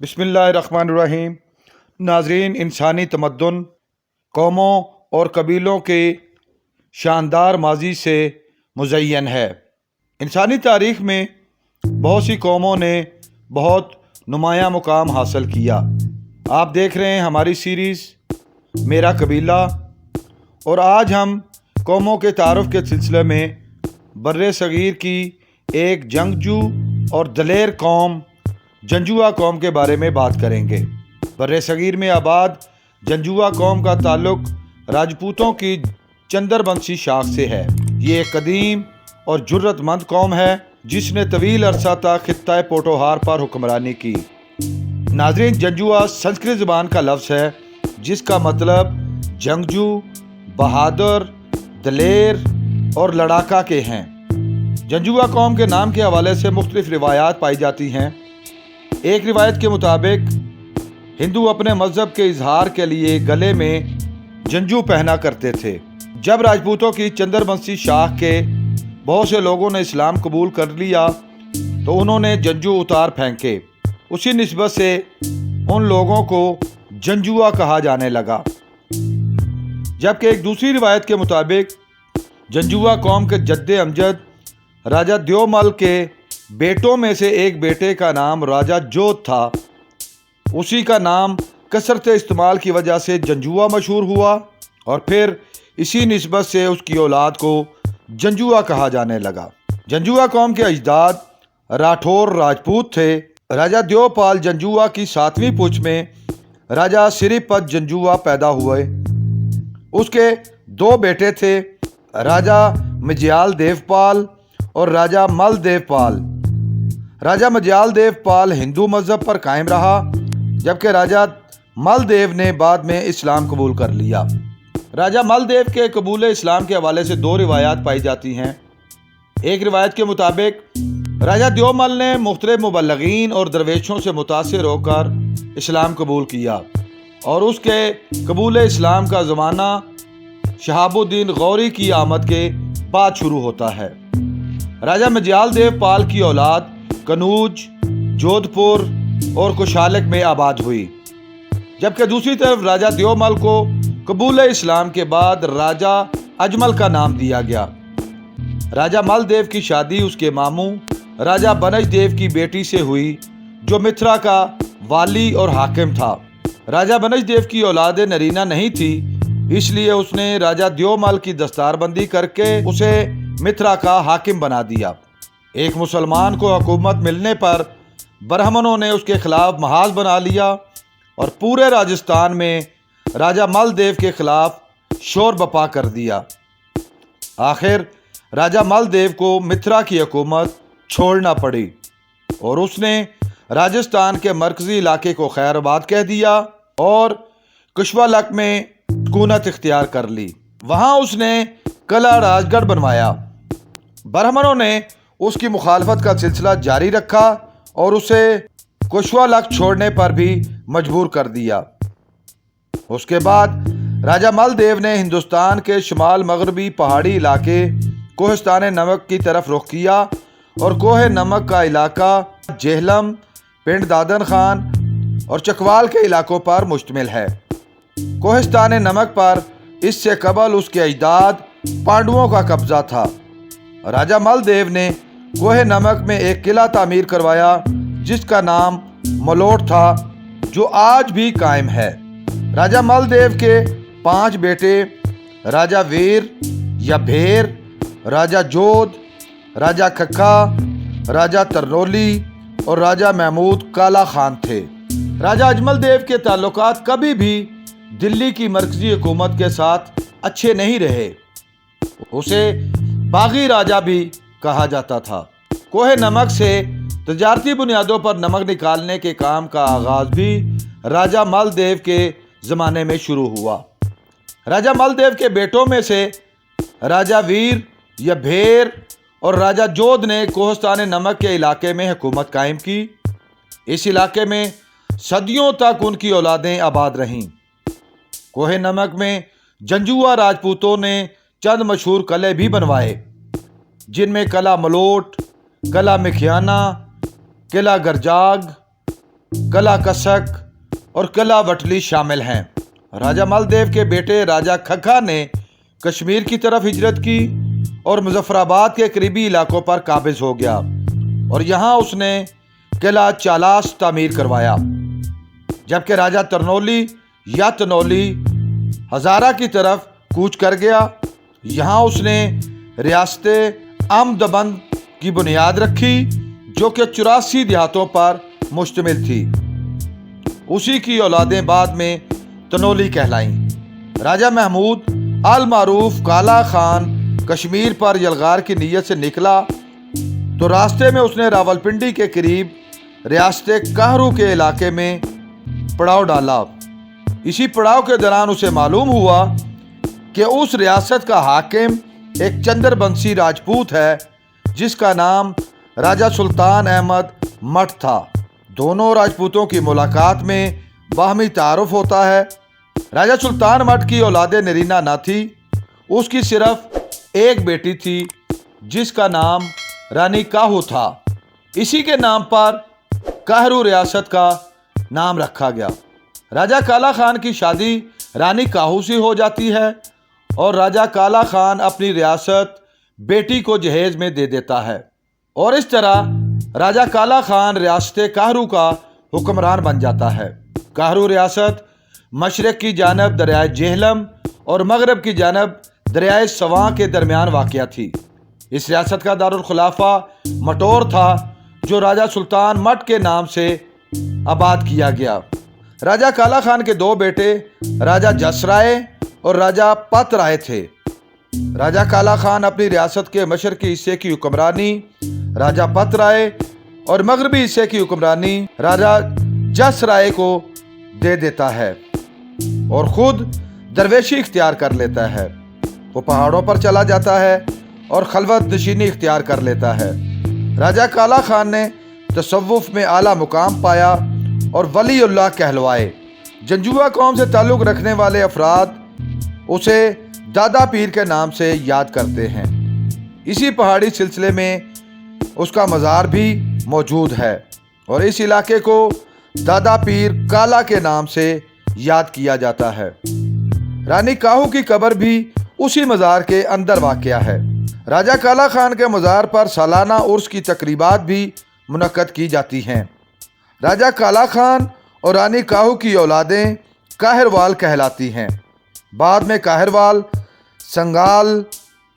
बिस्मिल्लाहिर्रहमानिर्रहीम। नाज़रीन, इंसानी तमद्दुन कौमों और कबीलों के शानदार माजी से मुज़य्यन है। इंसानी तारीख़ में बहुत सी कौमों ने बहुत नुमायाँ मुकाम हासिल किया। आप देख रहे हैं हमारी सीरीज़ मेरा कबीला, और आज हम कौमों के तारुफ़ के सिलसिले में बर्रे सग़ीर की एक जंगजू और दलेर कौम जंजुआ कौम के बारे में बात करेंगे। बर्रे सग़ीर में आबाद जंजुआ कौम का ताल्लुक़ राजपूतों की चंदरबंसी शाख से है। ये एक कदीम और जुर्रतमंद कौम है जिसने तवील अरसा तक खित्ता पोटोहार पर हुक्मरानी की। नाज़रीन, जंजुआ संस्कृत ज़बान का लफ्ज़ है जिसका मतलब जंगजू, बहादुर, दलेर और लड़ाका के हैं। जंजुआ कौम के नाम के हवाले से मुख्तलिफ रिवायात पाई जाती हैं। एक रिवायत के मुताबिक हिंदू अपने मज़हब के इजहार के लिए गले में जंजू पहना करते थे। जब राजपूतों की चंदरबंसी शाख के बहुत से लोगों ने इस्लाम कबूल कर लिया तो उन्होंने जंजू उतार फेंके। उसी निस्बत से उन लोगों को जंजुआ कहा जाने लगा। जबकि एक दूसरी रिवायत के मुताबिक जंजुआ कौम के जद्दे अमजद राजा द्योमल के बेटों में से एक बेटे का नाम राजा जोध था। उसी का नाम कसरत इस्तेमाल की वजह से जंजुआ मशहूर हुआ और फिर इसी निस्बत से उसकी औलाद को जंजुआ कहा जाने लगा। जंजुआ कौम के अजदाद राठौर राजपूत थे। राजा द्योपाल जंजुआ की 7वीं पुछ में राजा सिरिपत जंजुआ पैदा हुए। उसके 2 बेटे थे, राजा मज्याल देवपाल और राजा मल देवपाल। राजा मज्याल देवपाल हिंदू मज़हब पर कायम रहा, जबकि राजा मलदेव ने बाद में इस्लाम कबूल कर लिया। राजा मलदेव के कबूल इस्लाम के हवाले से 2 रिवायात पाई जाती हैं। एक रिवायत के मुताबिक राजा द्योमल ने मुख्तलिफ मुबल्लिगीन और दरवेशों से मुतासिर होकर इस्लाम कबूल किया और उसके कबूल इस्लाम का ज़माना शहाबुद्दीन गौरी की आमद के बाद शुरू होता है। राजा मज्याल देवपाल की औलाद कनूज, जोधपुर और कुशालक में आबाद हुई, जबकि दूसरी तरफ राजा द्योमल को कबूल इस्लाम के बाद राजा अजमल का नाम दिया गया। राजा मलदेव की शादी उसके मामू राजा बनज देव की बेटी से हुई जो मिथिला का वाली और हाकिम था। राजा बनज देव की औलाद नरीना नहीं थी, इसलिए उसने राजा द्योमल की दस्तारबंदी करके उसे मिथिला का हाकिम बना दिया। एक मुसलमान को हुकूमत मिलने पर ब्राह्मणों ने उसके खिलाफ महाज बना लिया और पूरे राजस्थान में राजा मलदेव के खिलाफ शोर बपा कर दिया। आखिर राजा मलदेव को मिथिला की हुकूमत छोड़ना पड़ी और उसने राजस्थान के मरकजी इलाके को खैराबाद कह दिया और कुशवालक में सुकूनत इख्तियार कर ली। वहाँ उसने किला राजगढ़ बनवाया। ब्राह्मणों ने उसकी मुखालफत का सिलसिला जारी रखा और उसे कुशवालक छोड़ने पर भी मजबूर कर दिया। उसके बाद राजा मलदेव ने हिंदुस्तान के शुमाल मगरबी पहाड़ी इलाके कोहिस्तान नमक की तरफ रुख किया और कोह नमक का इलाका जेहलम, पिंड दादन खान और चकवाल के इलाकों पर मुश्तमिल है। कोहिस्तान नमक पर इससे कबल उसके अजदाद पांडवों का कब्जा था। राजा मलदेव ने कोह नमक में एक किला तामीर करवाया जिसका नाम मलोट था, जो आज भी कायम है। राजा मलदेव के 5 बेटे राजा वीर या भेर, राजा जोध, राजा खक्का, राजा तरनोली और राजा महमूद काला खान थे। राजा अजमल देव के ताल्लुकात कभी भी दिल्ली की मरकजी हुकूमत के साथ अच्छे नहीं रहे। उसे बागी राजा भी कहा जाता था। कोह नमक से तजारती बुनियादों पर नमक निकालने के काम का आगाज भी राजा मलदेव के ज़माने में शुरू हुआ। राजा मलदेव के बेटों में से राजा वीर या भेर और राजा जोध ने कोहिस्तान नमक के इलाके में हुकूमत कायम की। इस इलाके में सदियों तक उनकी औलादें आबाद रहीं। कोह नमक में जंजुआ राजपूतों ने चंद मशहूर किले भी बनवाए, जिनमें किला मलोट, किला मिखियाना, किला गरजाग, कला कसक और कला वटली शामिल हैं। राजा मालदेव के बेटे राजा खखा ने कश्मीर की तरफ हिजरत की और मुजफ्फराबाद के करीबी इलाकों पर काबिज हो गया और यहाँ उसने किला चालास तामीर करवाया, जबकि राजा तरनौली या तनौली हजारा की तरफ कूच कर गया। यहाँ उसने रियासत अहमदबंद की बुनियाद रखी, जो कि 84 देहातों पर मुश्तमिल थी। उसी की औलादें बाद में तनौली कहलाईं। राजा महमूद अल मारूफ काला खान कश्मीर पर यलगार की नीयत से निकला तो रास्ते में उसने रावलपिंडी के करीब रियासत काहरू के इलाके में पड़ाव डाला। इसी पड़ाव के दौरान उसे मालूम हुआ कि उस रियासत का हाकिम एक चंद्रबंशी राजपूत है, जिसका नाम राजा सुल्तान अहमद मठ था। दोनों राजपूतों की मुलाकात में बाहमी तारुफ होता है। राजा सुल्तान मठ की औलादे नरीना न थी, उसकी सिर्फ एक बेटी थी जिसका नाम रानी काहू था। इसी के नाम पर काहरू रियासत का नाम रखा गया। राजा काला खान की शादी रानी काहू से हो जाती है और राजा काला खान अपनी रियासत बेटी को जहेज में दे देता है और इस तरह राजा काला खान रियासत काहरू का हुक्मरान बन जाता है। काहरू रियासत मशरक़ की जानब दरियाए जेहलम और मगरब की जानब दरियाए सवां के दरमियान वाक़या थी। इस रियासत का दारुल खुलाफा मटोर था, जो राजा सुल्तान मठ के नाम से आबाद किया गया। राजा काला खान के दो बेटे राजा जसराय और राजा पतराय थे। राजा काला खान अपनी रियासत के मशरक़ी हिस्से की हुक्मरानी राजा पतराय और मगरबी हिस्से की हुक्मरानी राजा जसराय को दे देता है और खुद दरवेशी इख्तियार कर लेता है। वो पहाड़ों पर चला जाता है और खलवत नशीनी इख्तियार कर लेता है। राजा काला खान ने तसव्वुफ में आला मुकाम पाया और वलीउल्लाह कहलवाए। जंजुआ कौम से ताल्लुक़ रखने वाले अफराद उसे दादा पीर के नाम से याद करते हैं। इसी पहाड़ी सिलसिले में उसका मज़ार भी मौजूद है और इस इलाके को दादा पीर काला के नाम से याद किया जाता है। रानी काहू की कब्र भी उसी मज़ार के अंदर वाक़या है। राजा काला खान के मज़ार पर सालाना उर्स की तकरीबात भी मुनक्कद की जाती हैं। राजा काला खान और रानी काहू की औलादें काहिरवाल कहलाती हैं। बाद में काहिरवाल, संगाल,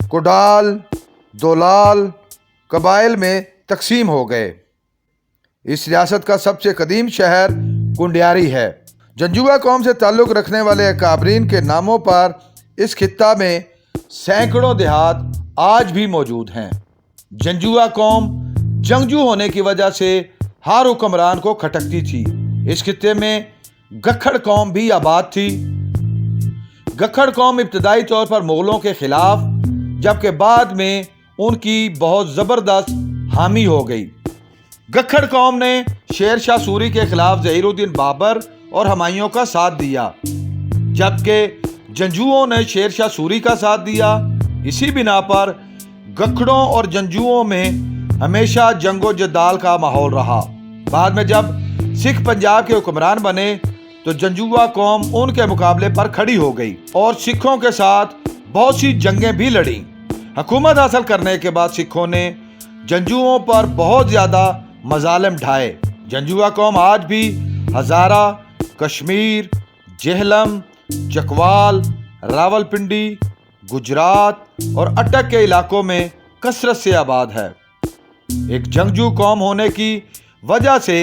कुडाल, दोलाल कबाइल में तकसीम हो गए। इस रियासत का सबसे कदीम शहर कुंडियारी है। जंजुआ कौम से ताल्लुक़ रखने वाले अकाबरीन के नामों पर इस खित्ता में सैकड़ों देहात आज भी मौजूद हैं। जंजुआ कौम जंगजू होने की वजह से हर हुक्मरान को खटकती थी। इस खित्ते में गखड़ कौम भी आबाद थी। गखड़ कौम इब्तदाई तौर पर मुगलों के खिलाफ, जबकि बाद में उनकी बहुत ज़बरदस्त हामी हो गई। गखड़ कौम ने शेर शाह सूरी के खिलाफ ज़हीरुद्दीन बाबर और हुमायूं का साथ दिया, जबकि जंजुओं ने शेर शाह सूरी का साथ दिया। इसी बिना पर गखड़ों और जंजुओं में हमेशा जंगो जदाल का माहौल रहा। बाद में जब सिख पंजाब के हुक्मरान बने तो जंजुआ कौम उनके मुकाबले पर खड़ी हो गई और सिखों के साथ बहुत सी जंगें भी लड़ी। हुकूमत हासिल करने के बाद सिखों ने जंजुओं पर बहुत ज़्यादा मजालिम ढाए। जंजुआ कौम आज भी हज़ारा, कश्मीर, जेहलम, चकवाल, रावलपिंडी, गुजरात और अटक के इलाकों में कसरत से आबाद है। एक जंगजू कौम होने की वजह से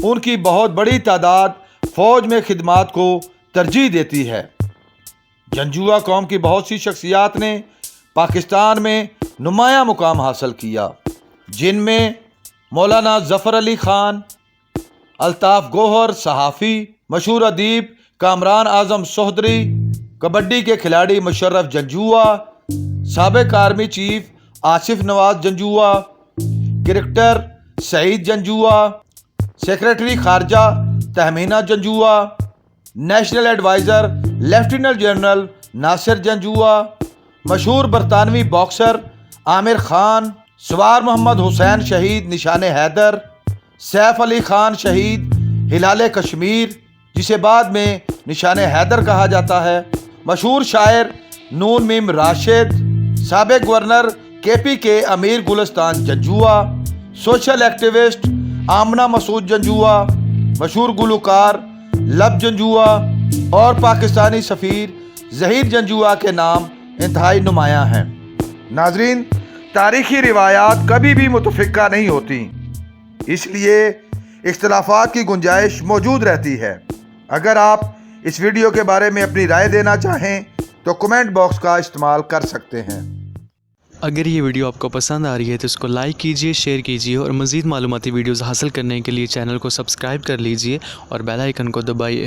उनकी बहुत बड़ी तादाद फौज में खिदमात को तरजीह देती है। जंजुआ कौम की बहुत सी शख्सियात ने पाकिस्तान में नुमाया मुकाम हासिल किया, जिनमें मौलाना ज़फ़र अली ख़ान, अल्ताफ़ गोहर सहाफ़ी, मशहूर अदीब कामरान आज़म सोहदरी, कबड्डी के खिलाड़ी मुशर्रफ जंजुआ, साबिक़ army chief Asif Nawaz Janjua, cricketer Saeed Janjua, secretary खारजा Tahmina Janjua, national adviser lieutenant general Nasir Janjua, मशहूर बरतानवी बॉक्सर आमिर खान, सवार मोहम्मद हुसैन शहीद निशान हैदर, सैफ अली खान शहीद हिलाल कश्मीर, जिसे बाद में निशान हैदर कहा जाता है, मशहूर शायर नून मीम राशिद, साबिक गवर्नर KP के अमीर गुलिस्तान जंजुआ, सोशल एक्टिविस्ट आमना मसूद जंजुआ, मशहूर गुलकार लब जंजुआ और पाकिस्तानी सफ़ीर ज़हीर जंजुआ के नाम इंतहाई नुमायाँ हैं। नाजरीन, तारीख़ी रिवायात कभी भी मुतफ़िक़ा नहीं होती, इसलिए इख्तिलाफ़ात की गुंजाइश मौजूद रहती है। अगर आप इस वीडियो के बारे में अपनी राय देना चाहें तो कमेंट बॉक्स का इस्तेमाल कर सकते हैं। अगर ये वीडियो आपको पसंद आ रही है तो इसको लाइक कीजिए, शेयर कीजिए और मज़ीद मालूमाती वीडियोज़ हासिल करने के लिए चैनल को सब्सक्राइब कर लीजिए और बेल आइकन को दबाइए।